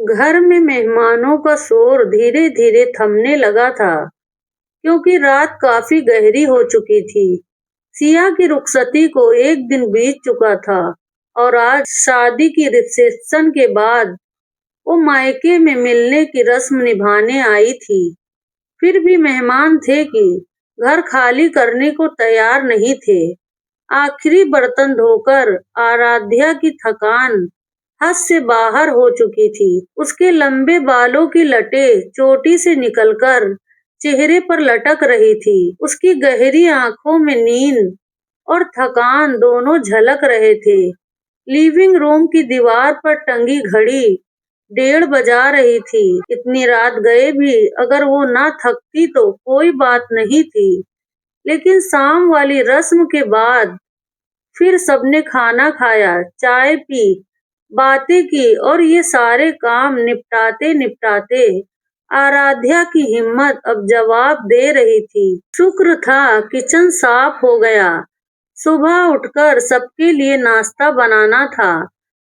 घर में मेहमानों का शोर धीरे धीरे थमने लगा था, क्योंकि रात काफी गहरी हो चुकी थी। सिया की रुखसती को एक दिन बीत चुका था और आज शादी की रिसेप्शन के बाद वो मायके में मिलने की रस्म निभाने आई थी। फिर भी मेहमान थे कि घर खाली करने को तैयार नहीं थे। आखिरी बर्तन धोकर आराध्या की थकान हद से बाहर हो चुकी थी। उसके लंबे बालों की लटें चोटी से निकलकर चेहरे पर लटक रही थी। उसकी गहरी आंखों में नींद और थकान दोनों झलक रहे थे। लिविंग रूम की दीवार पर टंगी घड़ी 1:30 बजा रही थी। इतनी रात गए भी अगर वो ना थकती तो कोई बात नहीं थी, लेकिन शाम वाली रस्म के बाद फिर सबने खाना खाया, चाय पी, बातें की और ये सारे काम निपटाते निपटाते आराध्या की हिम्मत अब जवाब दे रही थी। शुक्र था किचन साफ हो गया। सुबह उठकर सबके लिए नाश्ता बनाना था।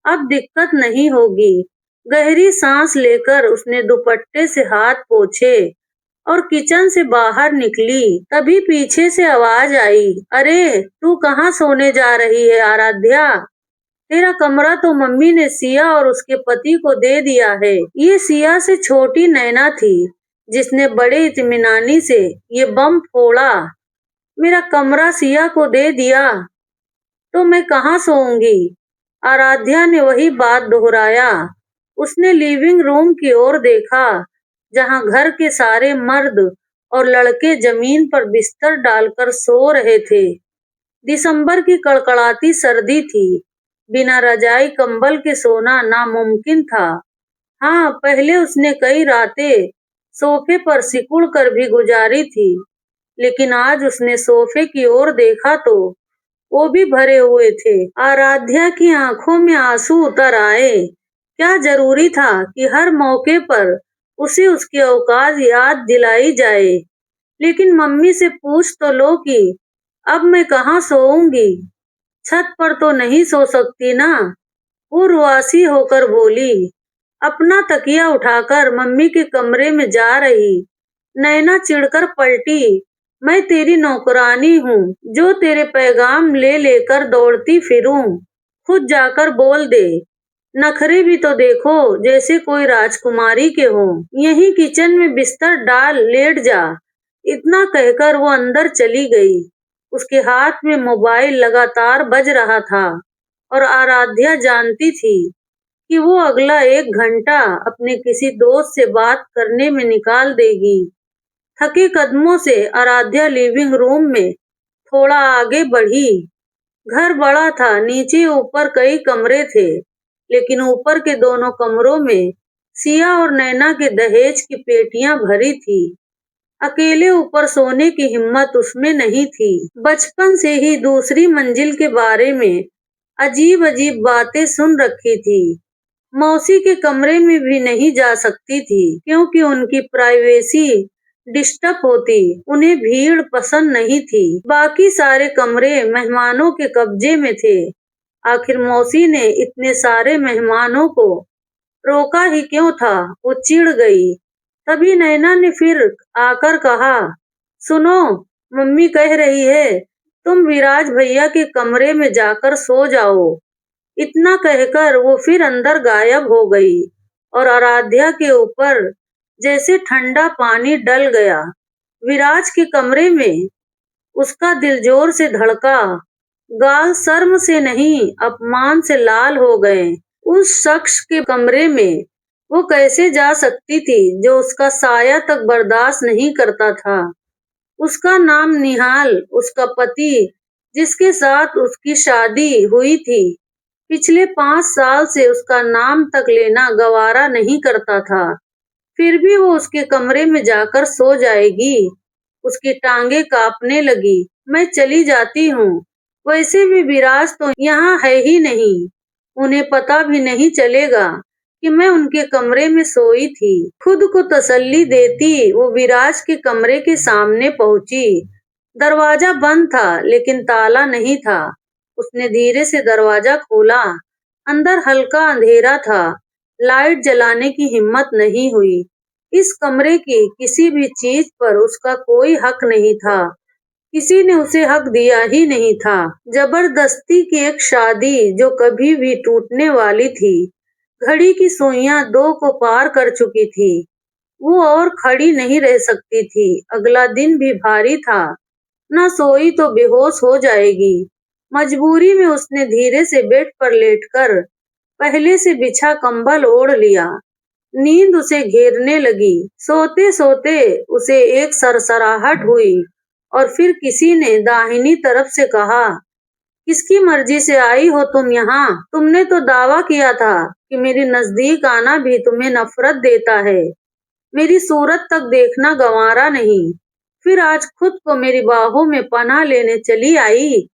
अब दिक्कत नहीं होगी। गहरी सांस लेकर उसने दुपट्टे से हाथ पोंछे और किचन से बाहर निकली। तभी पीछे से आवाज आई, अरे तू कहाँ सोने जा रही है आराध्या? तेरा कमरा तो मम्मी ने सिया और उसके पति को दे दिया है। ये सिया से छोटी नैना थी, जिसने बड़े इत्मीनानी से ये बम फोड़ा। मेरा कमरा सिया को दे दिया तो मैं कहाँ सोऊंगी? आराध्या ने वही बात दोहराया। उसने लिविंग रूम की ओर देखा, जहां घर के सारे मर्द और लड़के जमीन पर बिस्तर डालकर सो रहे थे। दिसंबर की कड़कड़ाती सर्दी थी। बिना रजाई कंबल के सोना नामुमकिन था। हाँ, पहले उसने कई रातें सोफे पर सिकुड़ कर भी गुजारी थी, लेकिन आज उसने सोफे की ओर देखा तो वो भी भरे हुए थे। आराध्या की आंखों में आंसू उतर आए। क्या जरूरी था कि हर मौके पर उसे उसकी औकात याद दिलाई जाए? लेकिन मम्मी से पूछ तो लो कि अब मैं कहाँ सोऊंगी? छत पर तो नहीं सो सकती ना? वो रुआसी होकर बोली। अपना तकिया उठाकर मम्मी के कमरे में जा रही, नैना चिढ़कर पलटी। मैं तेरी नौकरानी हूँ, जो तेरे पैगाम ले लेकर दौड़ती फिरूं। खुद जाकर बोल दे। नखरे भी तो देखो, जैसे कोई राजकुमारी के हों। यहीं किचन में बिस्तर डाल लेट जा। इतना कहकर वो अंदर चली गई। उसके हाथ में मोबाइल लगातार बज रहा था और आराध्या जानती थी कि वो अगला 1 घंटा अपने किसी दोस्त से बात करने में निकाल देगी। थके कदमों से आराध्या लिविंग रूम में थोड़ा आगे बढ़ी। घर बड़ा था, नीचे ऊपर कई कमरे थे, लेकिन ऊपर के दोनों कमरों में सिया और नैना के दहेज की पेटियां भरी थी। अकेले ऊपर सोने की हिम्मत उसमें नहीं थी। बचपन से ही दूसरी मंजिल के बारे में अजीब अजीब बातें सुन रखी थी। मौसी के कमरे में भी नहीं जा सकती थी, क्योंकि उनकी प्राइवेसी डिस्टर्ब होती। उन्हें भीड़ पसंद नहीं थी। बाकी सारे कमरे मेहमानों के कब्जे में थे। आखिर मौसी ने इतने सारे मेहमानों को रोका ही क्यों था? वो चिढ़ गई। तभी नैना ने फिर आकर कहा, सुनो, मम्मी कह रही है तुम विराज भैया के कमरे में जाकर सो जाओ। इतना कहकर वो फिर अंदर गायब हो गई और आराध्या के ऊपर जैसे ठंडा पानी डल गया। विराज के कमरे में उसका दिल जोर से धड़का। गाल शर्म से नहीं, अपमान से लाल हो गए। उस शख्स के कमरे में वो कैसे जा सकती थी, जो उसका साया तक बर्दाश्त नहीं करता था। उसका नाम निहाल, उसका पति, जिसके साथ उसकी शादी हुई थी, पिछले 5 साल से उसका नाम तक लेना गवारा नहीं करता था। फिर भी वो उसके कमरे में जाकर सो जाएगी। उसकी टांगे कांपने लगी। मैं चली जाती हूँ। वैसे भी विराज तो यहाँ है ही नहीं। उन्हें पता भी नहीं चलेगा कि मैं उनके कमरे में सोई थी। खुद को तसल्ली देती वो विराज के कमरे के सामने पहुंची। दरवाजा बंद था, लेकिन ताला नहीं था। उसने धीरे से दरवाजा खोला। अंदर हल्का अंधेरा था, लाइट जलाने की हिम्मत नहीं हुई। इस कमरे की किसी भी चीज पर उसका कोई हक नहीं था। किसी ने उसे हक दिया ही नहीं था। जबरदस्ती की एक शादी जो कभी भी टूटने वाली थी। घड़ी की सुइयां 2 को पार कर चुकी थी। वो और खड़ी नहीं रह सकती थी। अगला दिन भी भारी था। न सोई तो बेहोश हो जाएगी। मजबूरी में उसने धीरे से बेड पर लेटकर पहले से बिछा कंबल ओढ़ लिया। नींद उसे घेरने लगी। सोते सोते उसे एक सरसराहट हुई और फिर किसी ने दाहिनी तरफ से कहा, किसकी मर्जी से आई हो तुम यहाँ? तुमने तो दावा किया था कि मेरे नजदीक आना भी तुम्हें नफरत देता है। मेरी सूरत तक देखना गंवारा नहीं। फिर आज खुद को मेरी बाहों में पनाह लेने चली आई।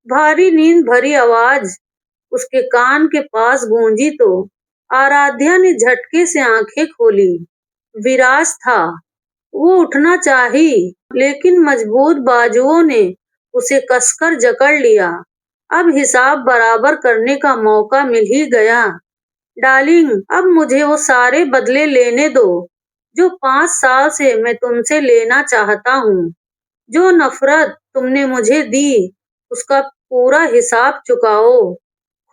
भारी नींद भरी आवाज उसके कान के पास गूंजी तो आराध्या ने झटके से आंखें खोली। विराज था। वो उठना चाही, लेकिन मजबूत बाजुओं ने उसे कसकर जकड़ लिया। अब हिसाब बराबर करने का मौका मिल ही गया। डार्लिंग, अब मुझे वो सारे बदले लेने दो जो 5 साल से मैं तुमसे लेना चाहता हूँ। जो नफरत तुमने मुझे दी, उसका पूरा हिसाब चुकाओ।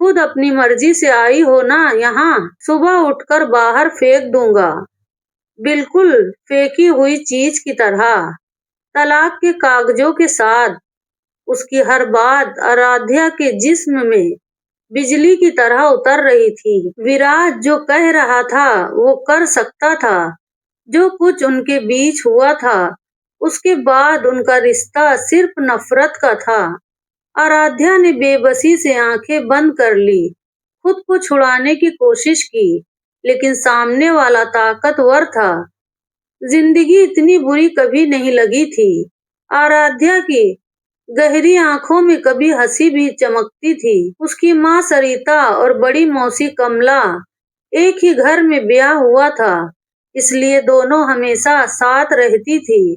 खुद अपनी मर्जी से आई हो ना यहाँ, सुबह उठकर बाहर फेंक दूंगा। बिल्कुल फेंकी हुई चीज की तरह। तलाक के कागजों के साथ। उसकी हर बात आराध्या के जिस्म में बिजली की तरह उतर रही थी। विराज जो कह रहा था वो कर सकता था। जो कुछ उनके बीच हुआ था, उसके बाद उनका रिश्ता सिर्फ नफरत का था। आराध्या ने बेबसी से आंखें बंद कर ली। खुद को छुड़ाने की कोशिश की, लेकिन सामने वाला ताकतवर था। जिंदगी इतनी बुरी कभी नहीं लगी थी। आराध्या की गहरी आंखों में कभी हंसी भी चमकती थी। उसकी माँ सरिता और बड़ी मौसी कमला एक ही घर में ब्याह हुआ था, इसलिए दोनों हमेशा साथ रहती थी।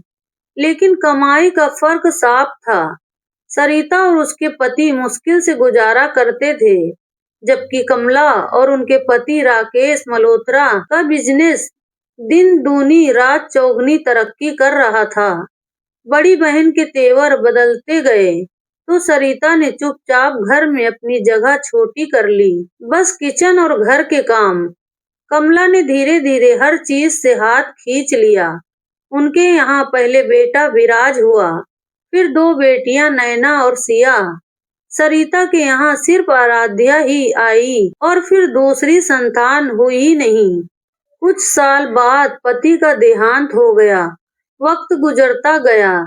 लेकिन कमाई का फर्क साफ था। सरिता और उसके पति मुश्किल से गुजारा करते थे, जबकि कमला और उनके पति राकेश मल्होत्रा का बिजनेस दिन दूनी रात चौगनी तरक्की कर रहा था। बड़ी बहन के तेवर बदलते गए तो सरिता ने चुपचाप घर में अपनी जगह छोटी कर ली। बस किचन और घर के काम। कमला ने धीरे धीरे हर चीज से हाथ खींच लिया। उनके यहाँ पहले बेटा विराज हुआ, फिर 2 बेटियां नैना और सिया। सरिता के यहाँ सिर्फ आराध्या ही आई और फिर दूसरी संतान हुई ही नहीं। कुछ साल बाद पति का देहांत हो गया। वक्त गुजरता गया।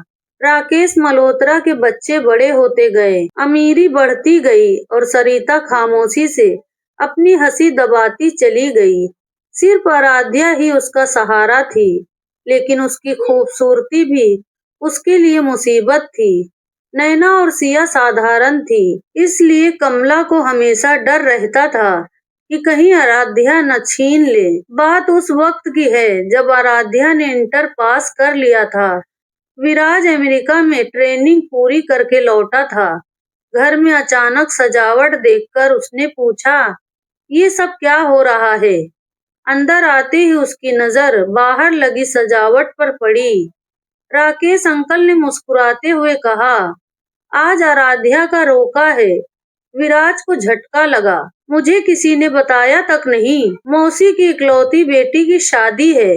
राकेश मल्होत्रा के बच्चे बड़े होते गए, अमीरी बढ़ती गई और सरिता खामोशी से अपनी हंसी दबाती चली गई। सिर्फ आराध्या ही उसका सहारा थी, लेकिन उसकी खूबसूरती भी उसके लिए मुसीबत थी। नैना और सिया साधारण थी, इसलिए कमला को हमेशा डर रहता था कि कहीं आराध्या न छीन ले। बात उस वक्त की है जब आराध्या ने इंटर पास कर लिया था। विराज अमेरिका में ट्रेनिंग पूरी करके लौटा था। घर में अचानक सजावट देखकर उसने पूछा, ये सब क्या हो रहा है? अंदर आते ही उसकी नजर बाहर लगी सजावट पर पड़ी। राकेश अंकल ने मुस्कुराते हुए कहा, आज आराध्या का रोका है। विराज को झटका लगा। मुझे किसी ने बताया तक नहीं। मौसी की इकलौती बेटी की शादी है।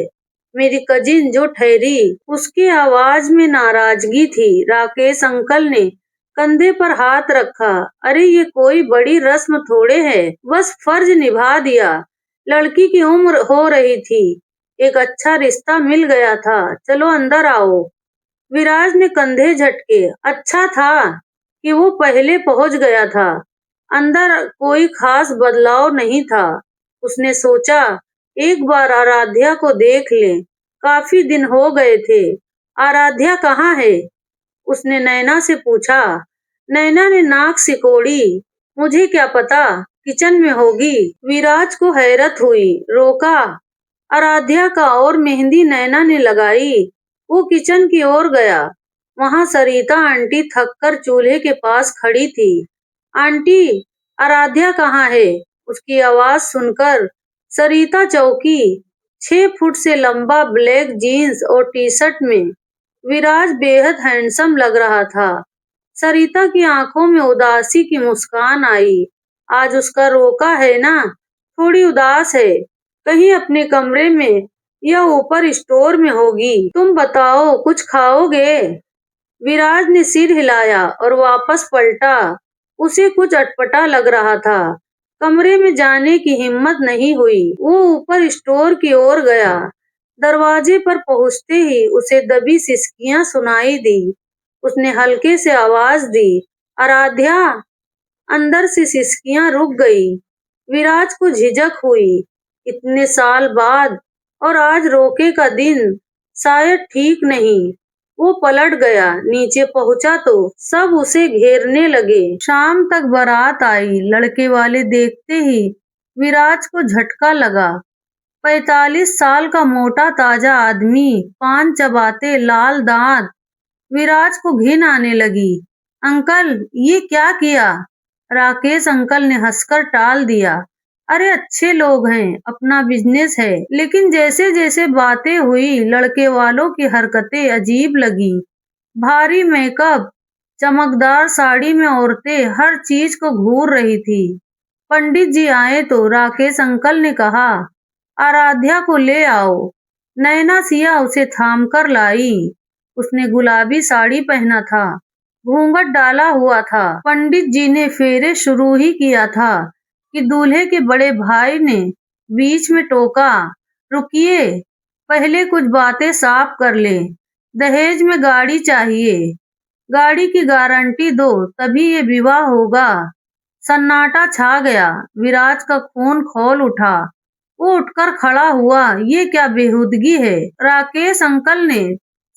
मेरी कजिन जो ठहरी, उसकी आवाज में नाराजगी थी। राकेश अंकल ने कंधे पर हाथ रखा। अरे ये कोई बड़ी रस्म थोड़े है, बस फर्ज निभा दिया। लड़की की उम्र हो रही थी, एक अच्छा रिश्ता मिल गया था। चलो अंदर आओ। विराज ने कंधे झटके। अच्छा था कि वो पहले पहुंच गया था। अंदर कोई खास बदलाव नहीं था। उसने सोचा, एक बार आराध्या को देख लें। काफी दिन हो गए थे। आराध्या कहाँ है? उसने नैना से पूछा। नैना ने नाक सिकोड़ी। मुझे क्या पता, किचन में होगी। विराज को हैरत हुई, रोका। आराध्या का और मेहंदी नैना ने लगाई। वो किचन की ओर गया। वहाँ सरिता आंटी थककर चूल्हे के पास खड़ी थी। आंटी, आराध्या कहाँ है? उसकी आवाज सुनकर सरिता चौकी। 6 फुट से लंबा ब्लैक जीन्स और टी शर्ट में विराज बेहद हैंडसम लग रहा था। सरिता की आंखों में उदासी की मुस्कान आई। आज उसका रोका है ना, थोड़ी उदास है। कहीं अपने कमरे में या ऊपर स्टोर में होगी। तुम बताओ, कुछ खाओगे? विराज ने सिर हिलाया और वापस पलटा। उसे कुछ अटपटा लग रहा था। कमरे में जाने की हिम्मत नहीं हुई। वो ऊपर स्टोर की ओर गया। दरवाजे पर पहुंचते ही उसे दबी सिसकियां सुनाई दी। उसने हल्के से आवाज दी, आराध्या। अंदर से सिसकियां रुक गई। विराज को झिझक हुई। इतने साल बाद और आज रोके का दिन शायद ठीक नहीं। वो पलट गया। नीचे पहुंचा तो सब उसे घेरने लगे। शाम तक बारात आई। लड़के वाले देखते ही विराज को झटका लगा। 45 साल का मोटा ताजा आदमी, पान चबाते, लाल दांत। विराज को घिन आने लगी। अंकल, ये क्या किया? राकेश अंकल ने हंसकर टाल दिया। अरे अच्छे लोग हैं, अपना बिजनेस है। लेकिन जैसे जैसे बातें हुई, लड़के वालों की हरकतें अजीब लगी। भारी मेकअप, चमकदार साड़ी में औरतें हर चीज को घूर रही थी। पंडित जी आए तो राकेश अंकल ने कहा, आराध्या को ले आओ। नैना सिया उसे थाम कर लाई। उसने गुलाबी साड़ी पहना था, घूंघट डाला हुआ था। पंडित जी ने फेरे शुरू ही किया था कि दूल्हे के बड़े भाई ने बीच में टोका, रुकिए, पहले कुछ बातें साफ कर ले। दहेज में गाड़ी चाहिए, गाड़ी की गारंटी दो, तभी ये विवाह होगा। सन्नाटा छा गया। विराज का खून खौल उठा। वो उठकर खड़ा हुआ। ये क्या बेहूदगी है? राकेश अंकल ने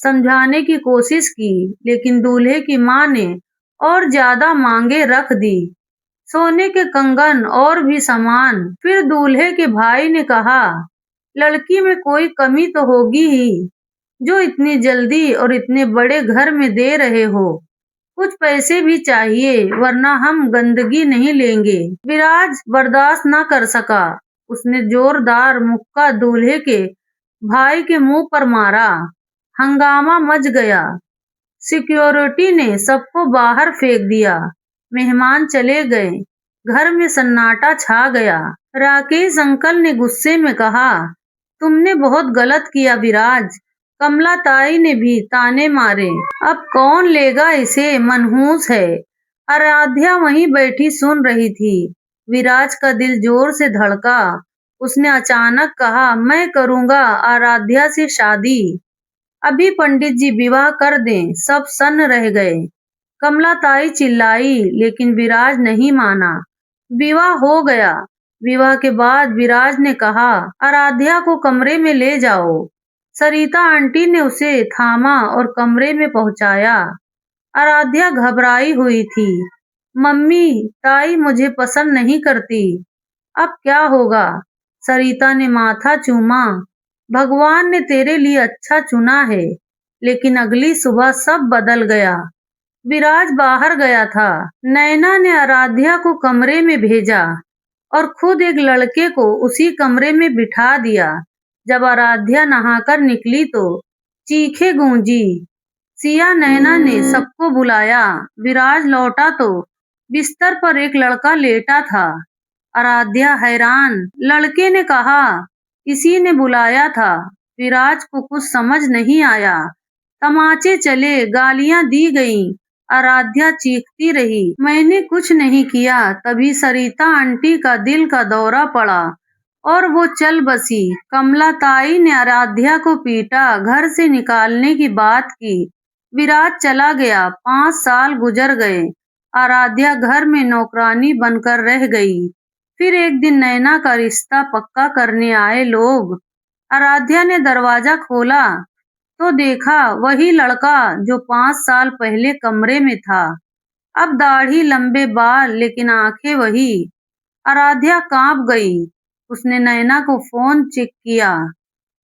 समझाने की कोशिश की, लेकिन दूल्हे की माँ ने और ज्यादा मांगे रख दी। सोने के कंगन और भी सामान। फिर दूल्हे के भाई ने कहा, लड़की में कोई कमी तो होगी ही, जो इतनी जल्दी और इतने बड़े घर में दे रहे हो। कुछ पैसे भी चाहिए, वरना हम गंदगी नहीं लेंगे। विराज बर्दाश्त न कर सका। उसने जोरदार मुक्का दूल्हे के भाई के मुंह पर मारा। हंगामा मच गया। सिक्योरिटी ने सबको बाहर फेंक दिया। मेहमान चले गए। घर में सन्नाटा छा गया। राकेश अंकल ने गुस्से में कहा, तुमने बहुत गलत किया विराज। कमला ताई ने भी ताने मारे। अब कौन लेगा इसे, मनहूस है। आराध्या वहीं बैठी सुन रही थी। विराज का दिल जोर से धड़का। उसने अचानक कहा, मैं करूंगा आराध्या से शादी। अभी पंडित जी विवाह कर दें। सब सन्न रह गए। कमला ताई चिल्लाई, लेकिन विराज नहीं माना। विवाह हो गया। विवाह के बाद विराज ने कहा, आराध्या को कमरे में ले जाओ। सरिता आंटी ने उसे थामा और कमरे में पहुंचाया। आराध्या घबराई हुई थी। मम्मी, ताई मुझे पसंद नहीं करती। अब क्या होगा? सरिता ने माथा चूमा। भगवान ने तेरे लिए अच्छा चुना है। लेकिन अगली सुबह सब बदल गया। विराज बाहर गया था। नैना ने आराध्या को कमरे में भेजा और खुद एक लड़के को उसी कमरे में बिठा दिया। जब आराध्या नहाकर निकली तो चीखें गूंजी। सिया नैना ने सबको बुलाया। विराज लौटा तो बिस्तर पर एक लड़का लेटा था। आराध्या हैरान। लड़के ने कहा, इसी ने बुलाया था। विराज को कुछ समझ नहीं आया। तमाचे चले, गालियां दी गईं। आराध्या चीखती रही, मैंने कुछ नहीं किया। तभी सरिता आंटी का दिल का दौरा पड़ा और वो चल बसी। कमला ताई ने आराध्या को पीटा, घर से निकालने की बात की। विराज चला गया। 5 साल गुजर गए। आराध्या घर में नौकरानी बनकर रह गई। फिर एक दिन नैना का रिश्ता पक्का करने आए लोग। आराध्या ने दरवाजा खोला तो देखा वही लड़का जो 5 साल पहले कमरे में था। अब दाढ़ी, लंबे बाल, लेकिन आंखें वही। आराध्या कांप गई। उसने नैना को फोन चेक किया।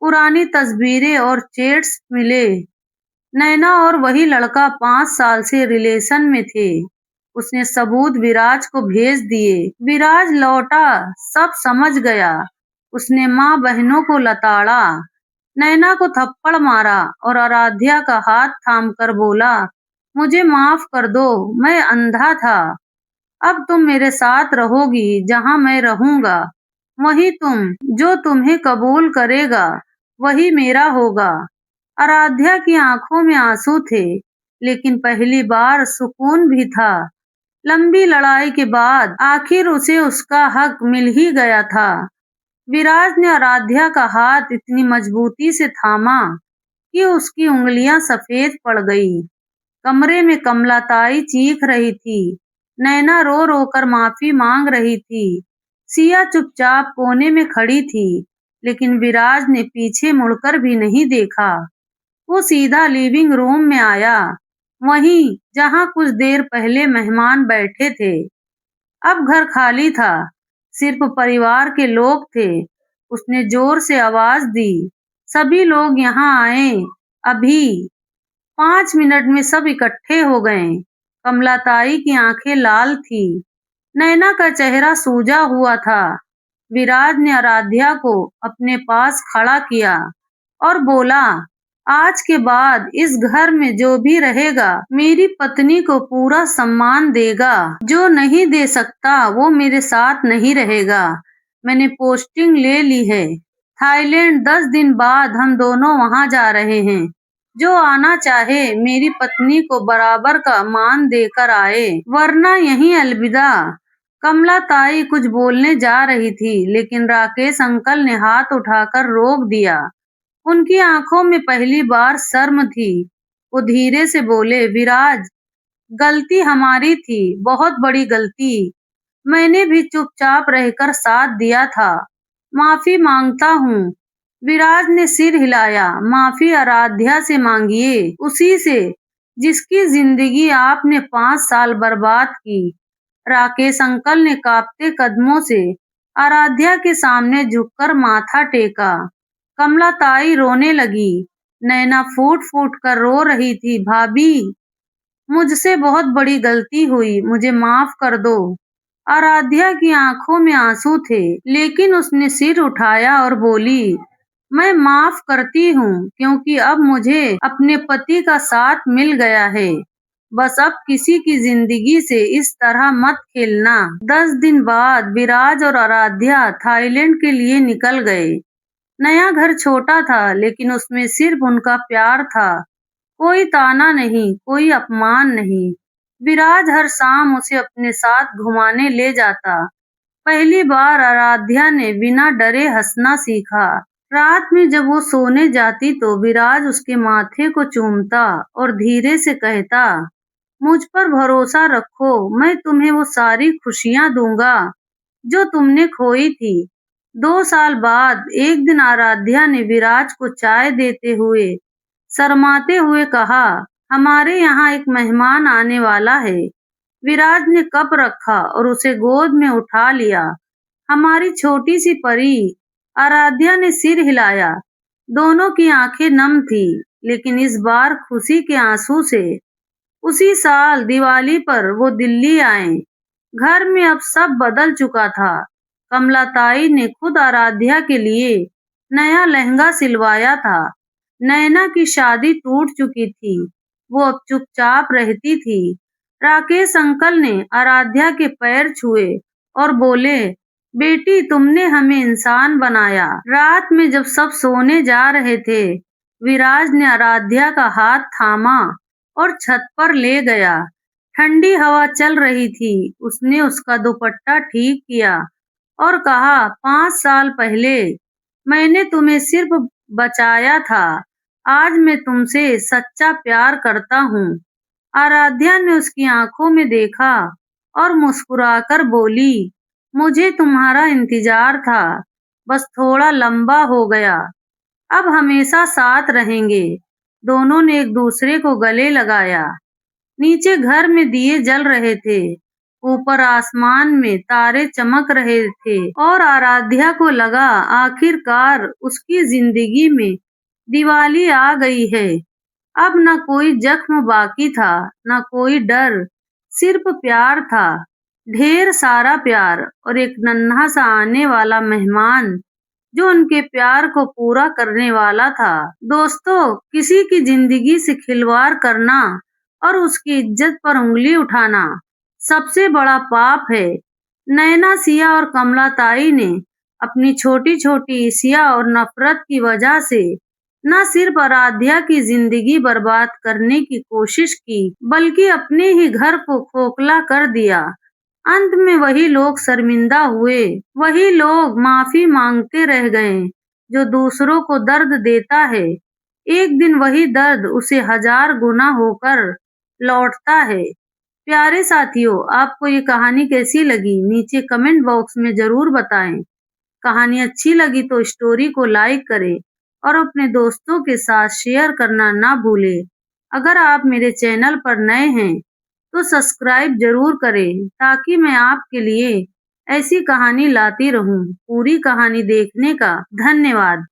पुरानी तस्वीरें और चैट्स मिले। नैना और वही लड़का 5 साल से रिलेशन में थे। उसने सबूत विराज को भेज दिए। विराज लौटा, सब समझ गया। उसने माँ बहनों को लताड़ा, नैना को थप्पड़ मारा और आराध्या का हाथ थामकर बोला, मुझे माफ कर दो, मैं अंधा था। अब तुम मेरे साथ रहोगी जहाँ मैं रहूंगा। वही तुम, जो तुम्हें कबूल करेगा वही मेरा होगा। आराध्या की आंखों में आंसू थे, लेकिन पहली बार सुकून भी था। लंबी लड़ाई के बाद आखिर उसे उसका हक मिल ही गया था। विराज ने आराध्या का हाथ इतनी मजबूती से थामा कि उसकी उंगलियां सफेद पड़ गई। कमरे में कमलाताई चीख रही थी, नैना रो रो कर माफी मांग रही थी। सिया चुपचाप कोने में खड़ी थी, लेकिन विराज ने पीछे मुड़कर भी नहीं देखा। वो सीधा लिविंग रूम में आया, वहीं जहां कुछ देर पहले मेहमान बैठे थे। अब घर खाली था, सिर्फ परिवार के लोग थे। उसने जोर से आवाज दी, सभी लोग यहाँ आए, अभी। 5 मिनट में सब इकट्ठे हो गए। कमलाताई की आंखें लाल थी, नैना का चेहरा सूजा हुआ था। विराज ने आराध्या को अपने पास खड़ा किया और बोला, आज के बाद इस घर में जो भी रहेगा मेरी पत्नी को पूरा सम्मान देगा। जो नहीं दे सकता वो मेरे साथ नहीं रहेगा। मैंने पोस्टिंग ले ली है। थाईलैंड 10 दिन बाद हम दोनों वहां जा रहे हैं। जो आना चाहे मेरी पत्नी को बराबर का मान देकर आए, वरना यहीं अलविदा। कमला ताई कुछ बोलने जा रही थी, लेकिन राकेश अंकल ने हाथ उठाकर रोक दिया। उनकी आंखों में पहली बार शर्म थी। वो धीरे से बोले, विराज, गलती हमारी थी, बहुत बड़ी गलती। मैंने भी चुपचाप रहकर साथ दिया था। माफी मांगता हूँ। विराज ने सिर हिलाया, माफी आराध्या से मांगिए, उसी से जिसकी जिंदगी आपने 5 साल बर्बाद की। राकेश अंकल ने कांपते कदमों से आराध्या के सामने झुककर माथा टेका। कमला ताई रोने लगी। नैना फूट फूट कर रो रही थी, भाभी, मुझसे बहुत बड़ी गलती हुई, मुझे माफ कर दो। आराध्या की आंखों में आंसू थे, लेकिन उसने सिर उठाया और बोली, मैं माफ करती हूँ, क्योंकि अब मुझे अपने पति का साथ मिल गया है। बस अब किसी की जिंदगी से इस तरह मत खेलना। 10 दिन बाद विराज और आराध्या थाईलैंड के लिए निकल गए। नया घर छोटा था, लेकिन उसमें सिर्फ उनका प्यार था। कोई ताना नहीं, कोई अपमान नहीं। विराज हर शाम उसे अपने साथ घुमाने ले जाता। पहली बार आराध्या ने बिना डरे हंसना सीखा। रात में जब वो सोने जाती तो विराज उसके माथे को चूमता और धीरे से कहता, मुझ पर भरोसा रखो, मैं तुम्हें वो सारी खुशियां दूंगा जो तुमने खोई थी। 2 साल बाद एक दिन आराध्या ने विराज को चाय देते हुए शर्माते हुए कहा, हमारे यहाँ एक मेहमान आने वाला है। विराज ने कप रखा और उसे गोद में उठा लिया। हमारी छोटी सी परी। आराध्या ने सिर हिलाया। दोनों की आंखें नम थी, लेकिन इस बार खुशी के आंसू से। उसी साल दिवाली पर वो दिल्ली आए। घर में अब सब बदल चुका था। कमला ताई ने खुद आराध्या के लिए नया लहंगा सिलवाया था। नैना की शादी टूट चुकी थी, वो अब चुपचाप रहती थी। राकेश अंकल ने आराध्या के पैर छुए और बोले, बेटी, तुमने हमें इंसान बनाया। रात में जब सब सोने जा रहे थे, विराज ने आराध्या का हाथ थामा और छत पर ले गया। ठंडी हवा चल रही थी। उसने उसका दुपट्टा ठीक किया और कहा, 5 साल पहले मैंने तुम्हें सिर्फ बचाया था, आज मैं तुमसे सच्चा प्यार करता हूँ। आराध्या ने उसकी आंखों में देखा और मुस्कुराकर बोली, मुझे तुम्हारा इंतजार था, बस थोड़ा लंबा हो गया। अब हमेशा साथ रहेंगे। दोनों ने एक दूसरे को गले लगाया। नीचे घर में दिए जल रहे थे, ऊपर आसमान में तारे चमक रहे थे और आराध्या को लगा, आखिरकार उसकी जिंदगी में दिवाली आ गई है। अब न कोई जख्म बाकी था, न कोई डर, सिर्फ प्यार था। ढेर सारा प्यार और एक नन्हा सा आने वाला मेहमान जो उनके प्यार को पूरा करने वाला था। दोस्तों, किसी की जिंदगी से खिलवाड़ करना और उसकी इज्जत पर उंगली उठाना सबसे बड़ा पाप है। नैना, सिया और कमला ताई ने अपनी छोटी-छोटी ईर्ष्या और नफरत की वजह से न सिर्फ आराध्या की जिंदगी बर्बाद करने की कोशिश की, बल्कि अपने ही घर को खोखला कर दिया। अंत में वही लोग शर्मिंदा हुए, वही लोग माफी मांगते रह गए। जो दूसरों को दर्द देता है, एक दिन वही दर्द उसे 1000 गुना होकर लौटता है। प्यारे साथियों, आपको ये कहानी कैसी लगी? नीचे कमेंट बॉक्स में जरूर बताएं। कहानी अच्छी लगी तो स्टोरी को लाइक करें और अपने दोस्तों के साथ शेयर करना ना भूलें। अगर आप मेरे चैनल पर नए हैं तो सब्सक्राइब जरूर करें ताकि मैं आपके लिए ऐसी कहानी लाती रहूं। पूरी कहानी देखने का धन्यवाद।